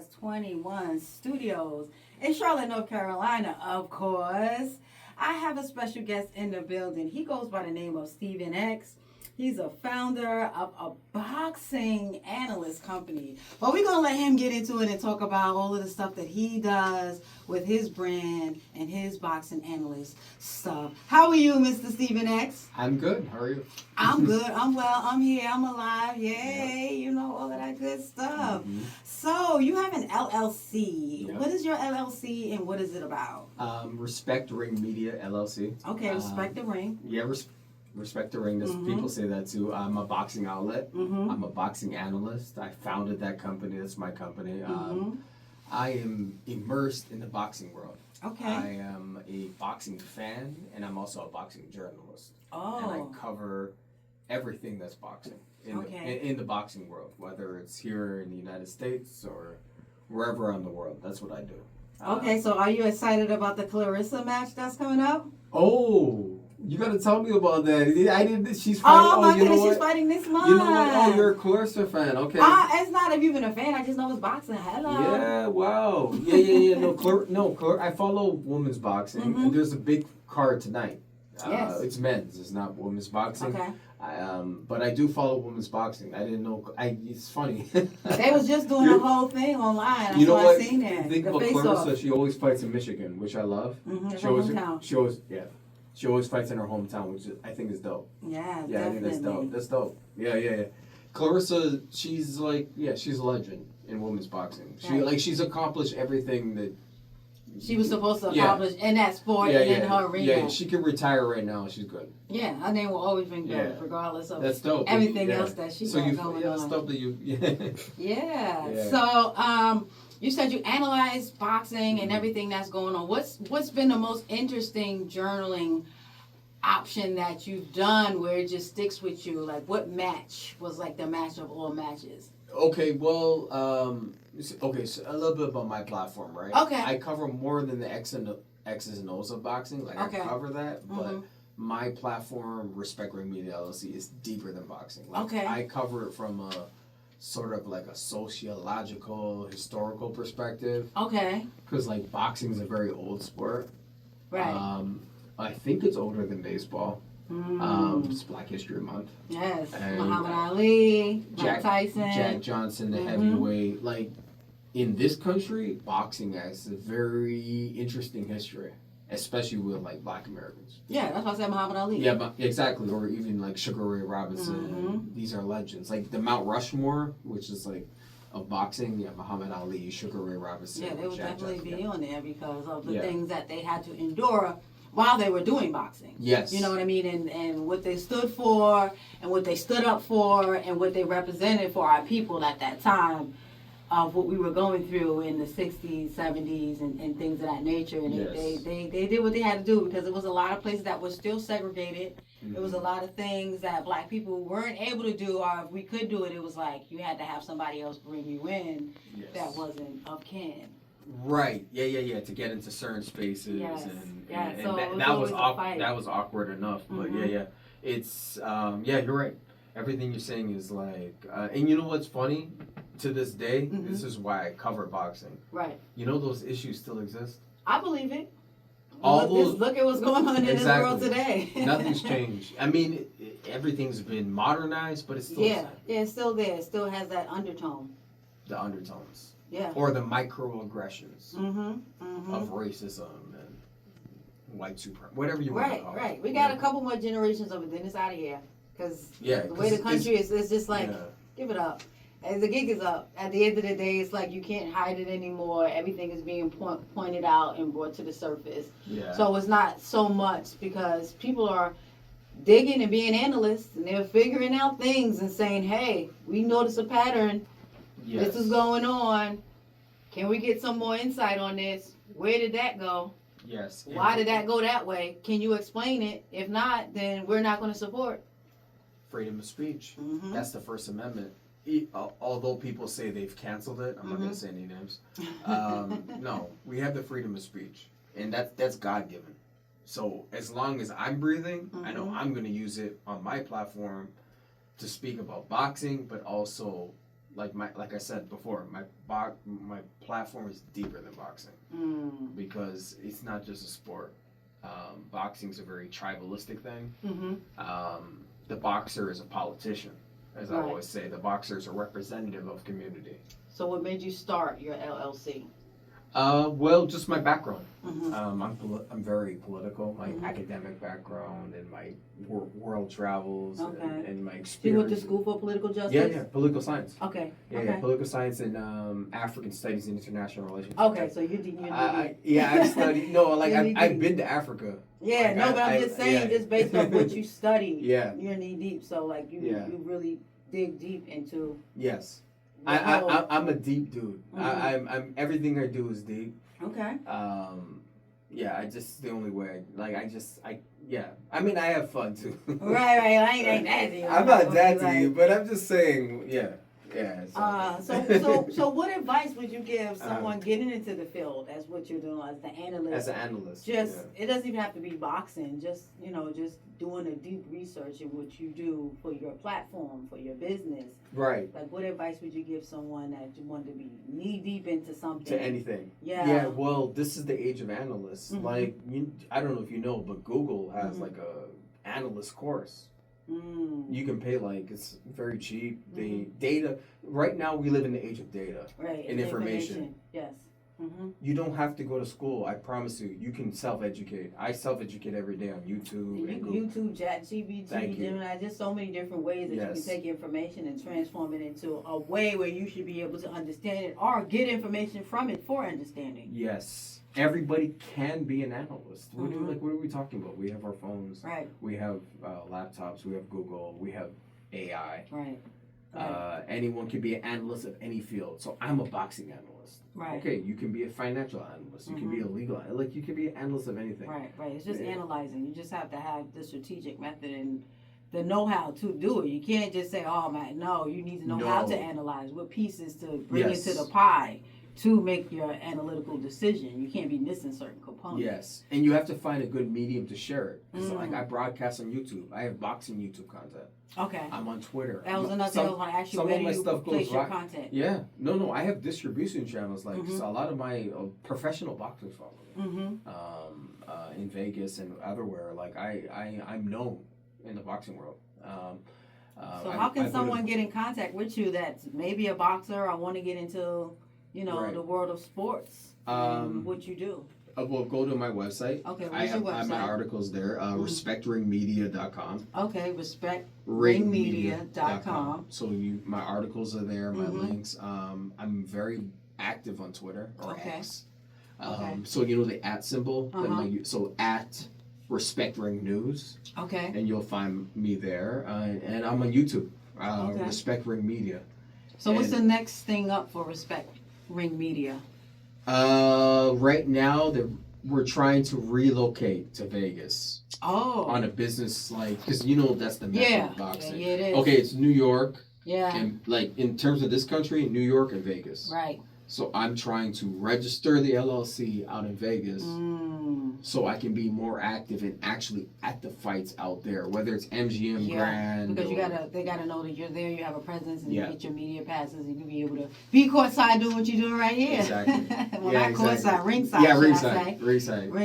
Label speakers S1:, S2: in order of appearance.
S1: Podcast 21 Studios in Charlotte, North Carolina, of course. I have a special guest in the building. He goes by the name of Stephen X. He's a founder of a boxing analyst company. But we're going to let him get into it and talk about all of the stuff that he does with his brand and his boxing analyst stuff. How are you, Mr. Stephen X?
S2: I'm good. How are you?
S1: I'm good. I'm well. I'm here. I'm alive. Yay. You know, all of that good stuff.
S2: Mm-hmm.
S1: So you have an LLC.
S2: Yep.
S1: What is your LLC and what is it about?
S2: Respect Ring Media LLC.
S1: Okay, Respect the Ring.
S2: Yeah, Respect the Ring. People say that too. I'm a boxing outlet. I'm a boxing analyst. I founded that company. That's my company. I am immersed in the boxing world.
S1: Okay.
S2: I am a boxing fan, and I'm also a boxing journalist.
S1: Oh.
S2: And I cover everything that's boxing in the boxing world, whether it's here in the United States or wherever in the world. That's what I do.
S1: Okay, so are you excited about the Clarissa match that's coming up?
S2: Oh, you gotta tell me about that. I didn't. She's fighting.
S1: Oh my goodness,
S2: what?
S1: she's fighting this month.
S2: You know what? Oh, you're a Clarissa fan. Okay.
S1: It's not if you've been a fan. I just know it's boxing. Hello.
S2: Yeah. Wow. Yeah. No, I follow women's boxing, and there's a big card tonight.
S1: Yes.
S2: It's men's. It's not women's boxing.
S1: Okay.
S2: But I do follow women's boxing. I didn't know. It's funny.
S1: They was just doing a whole thing online. That's
S2: you know
S1: why
S2: what?
S1: I seen that.
S2: Think about Clarissa. She always fights in Michigan, which I love. She always fights in her hometown, which I think is dope.
S1: Yeah,
S2: Yeah,
S1: definitely.
S2: I think that's dope. That's dope. Yeah. Clarissa, she's a legend in women's boxing. She's accomplished everything that
S1: she was supposed to accomplish in that sport and in her arena.
S2: Yeah, she can retire right now. She's good.
S1: Yeah, her name will always ring good, regardless of
S2: that's dope.
S1: everything else that she got going on.
S2: That's dope that you.
S1: Yeah. So, you said you analyze boxing and everything that's going on. What's been the most interesting journaling option that you've done where it just sticks with you? Like, what match was like the match of all matches?
S2: Okay, well, so a little bit about my platform, right?
S1: Okay.
S2: I cover more than the X's and O's of boxing. Like, I cover that, but my platform, Respect Ring Media LLC, is deeper than boxing. Like, I cover it from a sort of like a sociological, historical perspective.
S1: Okay.
S2: Because, like, boxing is a very old sport.
S1: Right.
S2: I think it's older than baseball. It's Black History Month.
S1: Yes.
S2: And,
S1: Muhammad Ali, Mike Tyson.
S2: Jack Johnson, the heavyweight. Like, in this country, boxing has a very interesting history, especially with, like, Black Americans.
S1: Yeah, that's why I said Muhammad Ali.
S2: Yeah, but exactly. Or even, like, Sugar Ray Robinson. These are legends. Like, the Mount Rushmore, which is, like, of boxing, Muhammad Ali, Sugar Ray Robinson.
S1: Yeah, they would definitely be on there because of the
S2: Yeah.
S1: things that they had to endure while they were doing boxing.
S2: Yes.
S1: You know what I mean? And what they stood for and what they stood up for and what they represented for our people at that time of what we were going through in the 60s, 70s, and things of that nature. And they did what they had to do because it was a lot of places that were still segregated. There was a lot of things that Black people weren't able to do, or if we could do it, it was like you had to have somebody else bring you in that wasn't of kin.
S2: Right. Yeah. To get into certain spaces, and
S1: so
S2: that was awkward enough. But it's you're right. Everything you're saying is like, and you know what's funny? To this day, this is why I cover boxing. Right. You know those issues still exist.
S1: I believe it.
S2: Look
S1: at what's going on in this world today.
S2: Nothing's changed. I mean, everything's been modernized, but it's still the same.
S1: Yeah, it's still there. It still has that undertone.
S2: The undertones.
S1: Yeah.
S2: Or the microaggressions of racism and white supremacy, whatever you want to call it.
S1: Right. We got a couple more generations of it, then it's out of here. Because the way the country is, it's just like, give it up. And the gig is up. At the end of the day, it's like you can't hide it anymore. Everything is being pointed out and brought to the surface. Yeah. So it's not so much because people are digging and being analysts, and they're figuring out things and saying, hey, we notice a pattern. Yes. This is going on. Can we get some more insight on this? Where did that go?
S2: Yes.
S1: Why did that go that way? Can you explain it? If not, then we're not going to support.
S2: Freedom of speech. That's the First Amendment. Although people say they've canceled it, I'm not going to say any names. No, we have the freedom of speech, and that's God-given. So as long as I'm breathing, I know I'm going to use it on my platform to speak about boxing, but also like I said before, my platform is deeper than boxing because it's not just a sport. Boxing's a very tribalistic thing. The boxer is a politician, as I always say. The boxer is a representative of community.
S1: So what made you start your LLC?
S2: Well, just my background. I'm very political. My academic background and my world travels and my experience.
S1: You went to school for political justice?
S2: Yeah, political science.
S1: Okay.
S2: Yeah, political science and African studies and international relations.
S1: Okay, so you did.
S2: I've studied. No, like I've been to Africa.
S1: Yeah,
S2: like,
S1: but I'm just saying, just based on what you studied.
S2: Yeah.
S1: You're knee deep, so like you really dig deep into.
S2: Yes. I'm a deep dude. I'm everything I do is deep.
S1: Okay.
S2: Yeah, the only way. I mean, I have fun too.
S1: right. I ain't that to you.
S2: I'm not that to you, but I'm just saying. Yeah.
S1: So what advice would you give someone getting into the field as what you're doing as the analyst?
S2: As an analyst.
S1: It doesn't even have to be boxing. Just doing a deep research in what you do for your platform, for your business.
S2: Right.
S1: Like, what advice would you give someone that wanted to be knee deep into something?
S2: To anything.
S1: Yeah.
S2: Yeah. Well, this is the age of analysts. Like, I don't know if you know, but Google has like a analyst course. You can pay it's very cheap. The data right now we live in the age of data and information.
S1: Yes.
S2: You don't have to go to school. I promise you. You can self-educate. I self-educate every day on YouTube.
S1: YouTube, ChatGPT, Gemini, just so many different ways that you can take information and transform it into a way where you should be able to understand it or get information from it for understanding.
S2: Yes. Everybody can be an analyst. What are we talking about? We have our phones.
S1: Right.
S2: We have laptops. We have Google. We have AI.
S1: Right.
S2: Anyone can be an analyst of any field. So I'm a boxing analyst.
S1: Right.
S2: Okay, you can be a financial analyst. You can be a legal analyst. You can be an analyst of anything.
S1: Right. It's just analyzing. You just have to have the strategic method and the know-how to do it. You can't just say, "Oh man, no." You need to know how to analyze, what pieces to bring into the pie to make your analytical decision. You can't be missing certain components.
S2: Yes, and you have to find a good medium to share it. Because I broadcast on YouTube. I have boxing YouTube content.
S1: Okay.
S2: I'm on Twitter.
S1: That was another thing I was going to ask you. Where do you place your content?
S2: Yeah. No. I have distribution channels. So a lot of my professional boxers follow me. In Vegas and everywhere. I'm known in the boxing world.
S1: So how can someone get in contact with you that's maybe a boxer or want to get into the world of sports and what you do?
S2: Well, go to my website.
S1: Okay,
S2: I have my articles there. Respectringmedia.com.
S1: Okay, respectringmedia.com.
S2: So my articles are there, my links. I'm very active on Twitter or X. So the @ symbol. So @ Respect Ring News.
S1: Okay.
S2: And you'll find me there. And I'm on YouTube. Respect Ring Media.
S1: So what's the next thing up for Respect Ring Media?
S2: Right now we're trying to relocate to Vegas.
S1: Oh.
S2: On a business because that's the mecca of boxing.
S1: Yeah, it is.
S2: Okay, it's New York.
S1: Yeah.
S2: And in terms of this country, New York and Vegas.
S1: Right.
S2: So I'm trying to register the LLC out in Vegas so I can be more active and actually at the fights out there, whether it's MGM Grand.
S1: Because they gotta know that you're there, you have a presence, and you get your media passes, and you can be able to be courtside doing what you're doing right here.
S2: Exactly.
S1: Not courtside, ringside.
S2: Yeah, ringside.